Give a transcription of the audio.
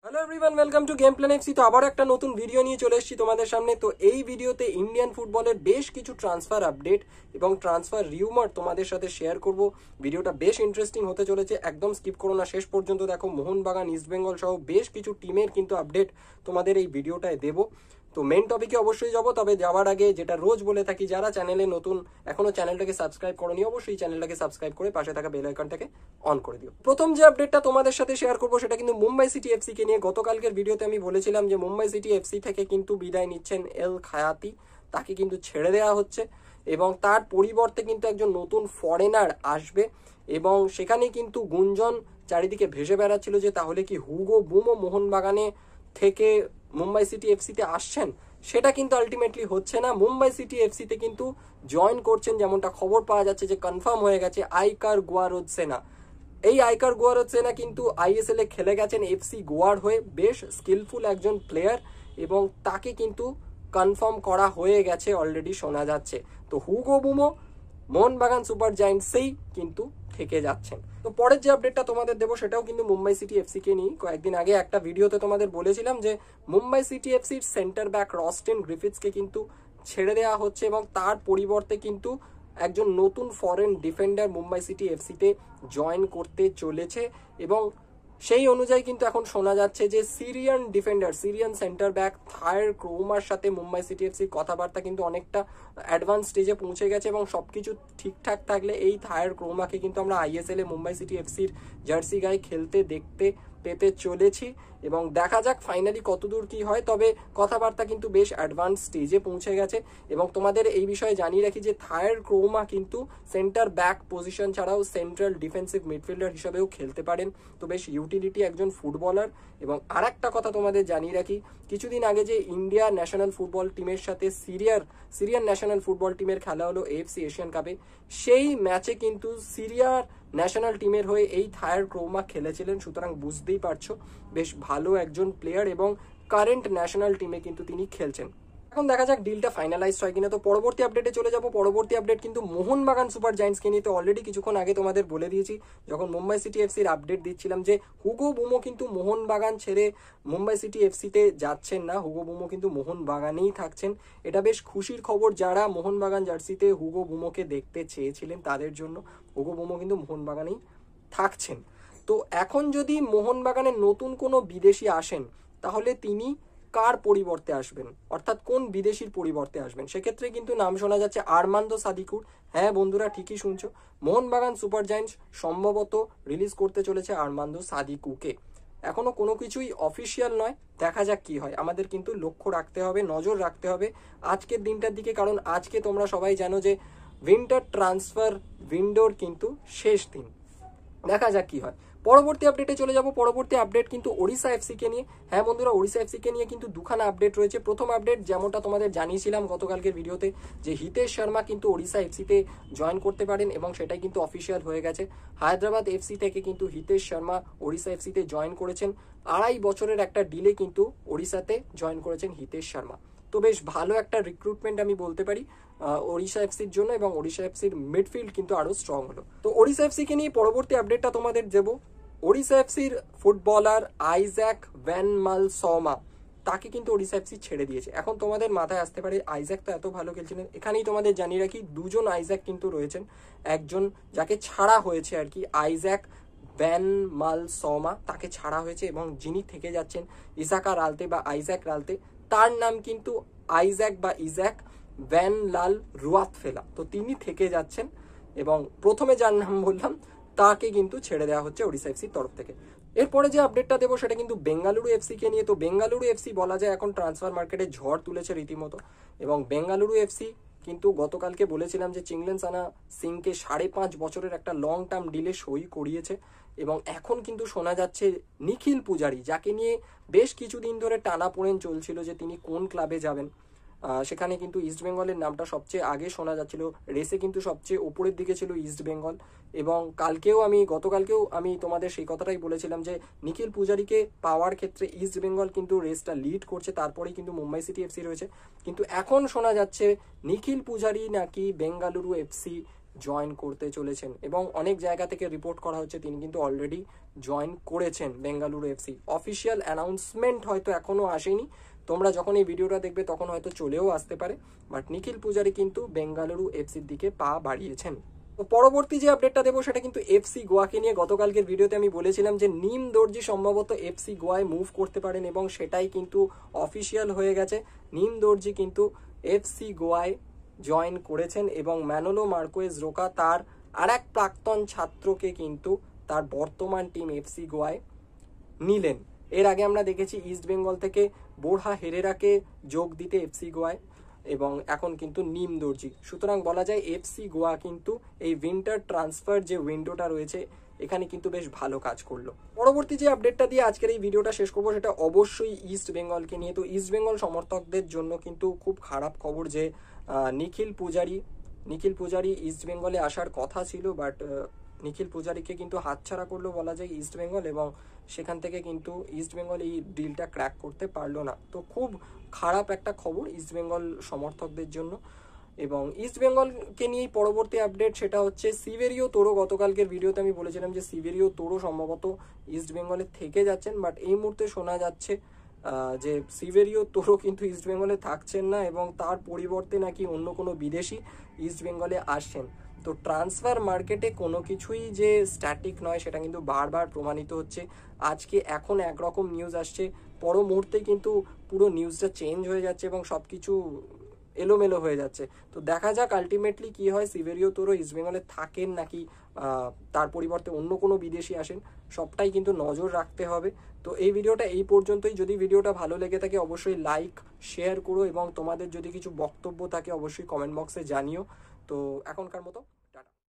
Hello everyone, welcome to game plan FC. তো আবার একটা নতুন ভিডিও নিয়ে চলে এসেছি তোমাদের সামনে। তো এই ভিডিওতে ইন্ডিয়ান ফুটবলের বেশ কিছু ট্রান্সফার আপডেট এবং ট্রান্সফার রিউমার তোমাদের সাথে শেয়ার করব। ভিডিওটা বেশ ইন্টারেস্টিং হতে চলেছে, একদম স্কিপ করো না, শেষ পর্যন্ত দেখো। মোহনবাগান, ইস্টবেঙ্গল সহ বেশ কিছু টিমের কিন্তু আপডেট তোমাদের এই ভিডিওটায় দেবো। তো মেন টপিকে অবশ্যই যাবো, তবে যাওয়ার আগে যেটা রোজ বলে থাকি, যারা চ্যানেলে নতুন এখনো চ্যানেলটাকে সাবস্ক্রাইব করোনি, অবশ্যই চ্যানেলটাকে সাবস্ক্রাইব করে পাশে থাকা বেল আইকনটাকে অন করে দিও। প্রথম যে আপডেটটা তোমাদের সাথে শেয়ার করবো সেটা কিন্তু মুম্বাই সিটি এফসি কে নিয়ে। গতকালকের ভিডিওতে আমি বলেছিলাম যে মুম্বাই সিটি এফসি থেকে কিন্তু বিদায় নিচ্ছেন এল খায়াতি, তাকে কিন্তু ছেড়ে দেওয়া হচ্ছে এবং তার পরিবর্তে কিন্তু একজন নতুন ফরেনার আসবে। এবং সেখানে কিন্তু গুঞ্জন চারিদিকে ভেসে বেড়াচ্ছিল যে তাহলে কি হুগো বুমো মোহনবাগানে থেকে মুম্বাই সিটি এফসিতে আসছেন। সেটা কিন্তু আলটিমেটলি হচ্ছে না। মুম্বাই সিটি এফসিতে কিন্তু জয়েন করছেন, যেমনটা খবর পাওয়া যাচ্ছে যে কনফার্ম হয়ে গেছে, আইকার গুয়ারোদসেনা। এই আইকার গুয়ারোদসেনা কিন্তু আইএসএল এ খেলে গেছেন এফসি গোয়ার হয়ে, বেশ স্কিলফুল একজন প্লেয়ার এবং তাকে কিন্তু কনফার্ম করা হয়ে গেছে অলরেডি, শোনা যাচ্ছে। তো হুগো বুমো মোহনবাগান সুপার জায়ান্টসেই কিন্তু থেকে যাচ্ছেন। তো পরের যে আপডেটটা তোমাদের দেবো সেটাও কিন্তু মুম্বাই সিটি এফসি কে নিয়ে। কয়েকদিন আগে একটা ভিডিওতে তোমাদের বলেছিলাম যে মুম্বাই সিটি এফসির সেন্টার ব্যাক রস্টেন গ্রিফিথসকে কিন্তু ছেড়ে দেওয়া হচ্ছে এবং তার পরিবর্তে কিন্তু একজন নতুন ফরেন ডিফেন্ডার মুম্বাই সিটি এফসিতে জয়েন করতে চলেছে। এবং সেই অনুযায়ী কিন্তু এখন শোনা যাচ্ছে যে সিরিয়ান সেন্টার ব্যাক থায়ার ক্রোমার সাথে মুম্বাই সিটি এফসির কথাবার্তা কিন্তু অনেকটা অ্যাডভান্স স্টেজে পৌঁছে গেছে এবং সবকিছু ঠিকঠাক থাকলে এই থায়ার ক্রোমাকে কিন্তু আমরা আইএসএল এ মুম্বাই সিটি এফসির জার্সি গায়ে খেলতে দেখতে পেতে চলেছি এবং দেখা যাক ফাইনালি কতদূর কি হয়। তবে কথাবার্তা কিন্তু বেশ অ্যাডভান্স স্টেজে পৌঁছে গেছে এবং তোমাদের এই বিষয়ে জানিয়ে রাখি যে থায়ার ক্রোমা কিন্তু সেন্টার ব্যাক পজিশন ছাড়াও সেন্ট্রাল ডিফেন্সিভ মিডফিল্ডার হিসেবেও খেলতে পারেন। তো বেশ ইউটিলিটি একজন ফুটবলার। এবং আর একটা কথা তোমাদের জানিয়ে রাখি, কিছুদিন আগে যে ইন্ডিয়া ন্যাশনাল ফুটবল টিমের সাথে সিরিয়ান ন্যাশনাল ফুটবল টিমের খেলা হলো এএফসি এশিয়ান কাপে, সেই ম্যাচে কিন্তু সিরিয়ার ন্যাশনাল টিমের হয়ে এই থায়ার ক্রোমা খেলেছিলেন। সুতরাং বুঝতেই পারছো বেশ ভালো একজন প্লেয়ার এবং কারেন্ট ন্যাশনাল টিমে কিন্তু তিনি খেলছেন। এখন দেখা যাক ডিলটা ফাইনালাইজড হয় কিনা। তো পরবর্তী আপডেটে চলে যাব। পরবর্তী আপডেট কিন্তু মোহনবাগান সুপার জায়ান্টসকে নিয়ে। তো অলরেডি কিছুক্ষণ আগে তোমাদের বলে দিয়েছি যখন মুম্বাই সিটি এফসির আপডেট দিচ্ছিলাম যে হুগো বুমো কিন্তু মোহনবাগান ছেড়ে মুম্বাই সিটি এফসিতে যাচ্ছেন না, হুগো বুমো কিন্তু মোহনবাগানেই থাকছেন। এটা বেশ খুশির খবর, যারা মোহনবাগান জার্সিতে হুগো বুমোকে দেখতে চেয়েছিলেন তাদের জন্য। হুগো বুমো কিন্তু মোহনবাগানেই থাকছেন। তো এখন যদি মোহনবাগানের নতুন কোনো বিদেশি আসেন তাহলে তিনি কার পরিবর্তে আসবেন, অর্থাৎ কোন বিদেশির পরিবর্তে আসবেন, সেক্ষেত্রে কিন্তু নাম শোনা যাচ্ছে আরমান্দো সাদিকুর। হ্যাঁ বন্ধুরা, ঠিকই শুনছো, মোহনবাগান সুপার জায়ান্টস সম্ভবত রিলিজ করতে চলেছে আরমান্দো সাদিকুকে। এখনো কোনো কিছুই অফিসিয়াল নয়, দেখা যাক কি হয়। আমাদের কিন্তু লক্ষ্য রাখতে হবে, নজর রাখতে হবে আজকের দিনটার দিকে, কারণ আজকে তোমরা সবাই জানো যে উইন্টার ট্রান্সফার উইন্ডোর কিন্তু শেষ দিন। দেখা যাক কি হয়। পরবর্তী আপডেটে চলে যাব। পরবর্তী আপডেট কিন্তু ওড়িশা এফসি কে নিয়ে। হ্যাঁ বন্ধুরা, ওড়িশা এফসি কে নিয়ে কিন্তু দুখানা আপডেট রয়েছে। প্রথম আপডেট যেমনটা তোমাদের জানিয়েছিলাম গতকালকের ভিডিওতে যে হিতেশ শর্মা কিন্তু ওড়িশা এফসিতে জয়েন করতে পারেন এবং সেটাই কিন্তু অফিসিয়াল হয়ে গেছে। হায়দ্রাবাদ এফসি থেকে কিন্তু হিতেশ শর্মা ওড়িশা এফসিতে জয়েন করেছেন। 2.5 বছরের একটা ডিলে কিন্তু ওড়িশাতে জয়েন করেছেন হিতেশ শর্মা। তো বেশ ভালো একটা রিক্রুটমেন্ট আমি বলতে পারি ওড়িশা এফসির জন্য এবং ওড়িশা এফসির মিডফিল্ড কিন্তু আরো স্ট্রং হলো। তো ওড়িশা এফসি কে নিয়ে পরবর্তী আপডেটটা তোমাদের দেবো। ওড়িশা এফসির ফুটবলার আইজ্যাক ভ্যানমালসমা, তাকে কিন্তু ওড়িশা এফসি ছেড়ে দিয়েছে। এখন তোমাদের মাথায় আসতে পারে আইজ্যাক তো এত ভালো খেলছিলেন। এখানেই তোমাদের জানিয়ে রাখি দুজন আইজ্যাক কিন্তু রয়েছেন। একজন যাকে ছাড়া হয়েছে আর কি, আইজ্যাক ভ্যানমালসমা, তাকে ছাড়া হয়েছে এবং যিনি থেকে যাচ্ছেন ইসাকা রালতে বা আইজ্যাক রালতে, তার নাম কিন্তু আইজ্যাক বা ইজ্যাক ভ্যান লাল রুয়াতফেলা। তো তিনি থেকে যাচ্ছেন এবং প্রথমে যার নাম বললাম তাকে কিন্তু ছেড়ে দেওয়া হচ্ছে ওড়িশা এফসির তরফ থেকে। এরপরে যে আপডেটটা দেবো সেটা কিন্তু বেঙ্গালুরু এফসি কে নিয়ে। তো বেঙ্গালুরু এফসি বলা যায় এখন ট্রান্সফার মার্কেটে ঝড় তুলেছে রীতিমতো এবং বেঙ্গালুরু এফসি কিন্তু গতকালকে বলেছিলাম যে চিংলেনসানা সিংকে 5.5 বছরের একটা লং টার্ম ডিলে সই করিয়েছে এবং এখন কিন্তু শোনা যাচ্ছে নিখিল পূজারি, যাকে নিয়ে বেশ কিছুদিন ধরে টানাপোড়েন চলছিল যে তিনি কোন ক্লাবে যাবেন, সেখানে কিন্তু ইস্টবেঙ্গলের নামটা সবচেয়ে আগে শোনা যাচ্ছিল। রেসে কিন্তু সবচেয়ে ওপরের দিকে ছিল ইস্টবেঙ্গল এবং গতকালকেও আমি তোমাদের সেই কথাটাই বলেছিলাম যে নিখিল পূজারিকে পাওয়ার ক্ষেত্রে ইস্টবেঙ্গল কিন্তু রেসটা লিড করছে, তারপরেই কিন্তু মুম্বাই সিটি এফসি রয়েছে। কিন্তু এখন শোনা যাচ্ছে নিখিল পূজারি নাকি বেঙ্গালুরু এফসি জয়েন করতে চলেছেন এবং অনেক জায়গা থেকে রিপোর্ট করা হচ্ছে তিনি কিন্তু অলরেডি জয়েন করেছেন বেঙ্গালুরু এফসি। অফিসিয়াল অ্যানাউন্সমেন্ট হয়তো এখনো আসেনি, তোমরা যখন এই ভিডিওটা দেখবে তখন হয়তো চলেও আসতে পারে, বাট নিখিল পূজারি কিন্তু বেঙ্গালুরু এফসির দিকে পা বাড়িয়েছেন। তো পরবর্তী যে আপডেটটা দেবো সেটা কিন্তু এফসি গোয়াকে নিয়ে। গতকালকের ভিডিওতে আমি বলেছিলাম যে নিম দর্জি সম্ভবত এফসি গোয়ায় মুভ করতে পারেন এবং সেটাই কিন্তু অফিসিয়াল হয়ে গেছে। নিম দর্জি কিন্তু এফসি গোয়ায় জয়েন করেছেন এবং ম্যানোলো মার্কোয়েজ রোকা তার আর এক প্রাক্তন ছাত্রকে কিন্তু তার বর্তমান টিম এফসি গোয়ায় নিলেন। এর আগে আমরা দেখেছি ইস্ট বেঙ্গল থেকে বোরহা হেরেরাকে যোগ দিতে এফসি গোয়ায় এবং এখন কিন্তু নিম দর্জি। সুতরাং বলা যায় এফসি গোয়া কিন্তু এই উইন্টার ট্রান্সফার যে উইন্ডোটা রয়েছে এখানে কিন্তু বেশ ভালো কাজ করলো। পরবর্তী যে আপডেটটা দিয়ে আজকের এই ভিডিওটা শেষ করবো সেটা অবশ্যই ইস্ট বেঙ্গলকে নিয়ে। তো ইস্ট বেঙ্গল সমর্থকদের জন্য কিন্তু খুব খারাপ খবর যে নিখিল পূজারি ইস্ট বেঙ্গলে আসার কথা ছিল, বাট নিখিল পূজারিকে কিন্তু হাতছাড়া করলো বলা যায় ইস্ট বেঙ্গল এবং সেখান থেকে কিন্তু ইস্ট বেঙ্গল এই ডিলটা ক্র্যাক করতে পারলো না। তো খুব খারাপ একটা খবর ইস্ট বেঙ্গল সমর্থকদের জন্য। এবং ইস্ট বেঙ্গলকে নিয়েই পরবর্তী আপডেট সেটা হচ্ছে সিভেরিও তোরো। গতকালকের ভিডিওতে আমি বলেছিলাম যে সিভেরিও তোরো সম্ভবত ইস্ট বেঙ্গলে থেকে যাচ্ছেন, বাট এই মুহূর্তে শোনা যাচ্ছে যে সিভেরিও তোরো কিন্তু ইস্ট বেঙ্গলে থাকছেন না এবং তার পরিবর্তে নাকি অন্য কোনো বিদেশি ইস্ট বেঙ্গলে আসছেন। তো ট্রান্সফার মার্কেটে কোনো কিছুই যে স্ট্যাটিক নয় সেটা কিন্তু বারবার প্রমাণিত হচ্ছে। আজকে এখন একরকম নিউজ আসছে, পর মুহূর্তে কিন্তু পুরো নিউজটা চেঞ্জ হয়ে যাচ্ছে এবং সব কিছু এলোমেলো হয়ে যাচ্ছে। তো দেখা যাক আলটিমেটলি কি হয়, সিভেরিও তোরো ইস্ট বেঙ্গলে থাকেন নাকি তার পরিবর্তে অন্য কোনো বিদেশি আসেন, সবটাই কিন্তু নজর রাখতে হবে। তো এই ভিডিওটা এই পর্যন্তই। যদি ভিডিওটা ভালো লেগে থাকে অবশ্যই লাইক শেয়ার করো এবং তোমাদের যদি কিছু বক্তব্য থাকে অবশ্যই কমেন্ট বক্সে জানিও। তো এখনকার মতো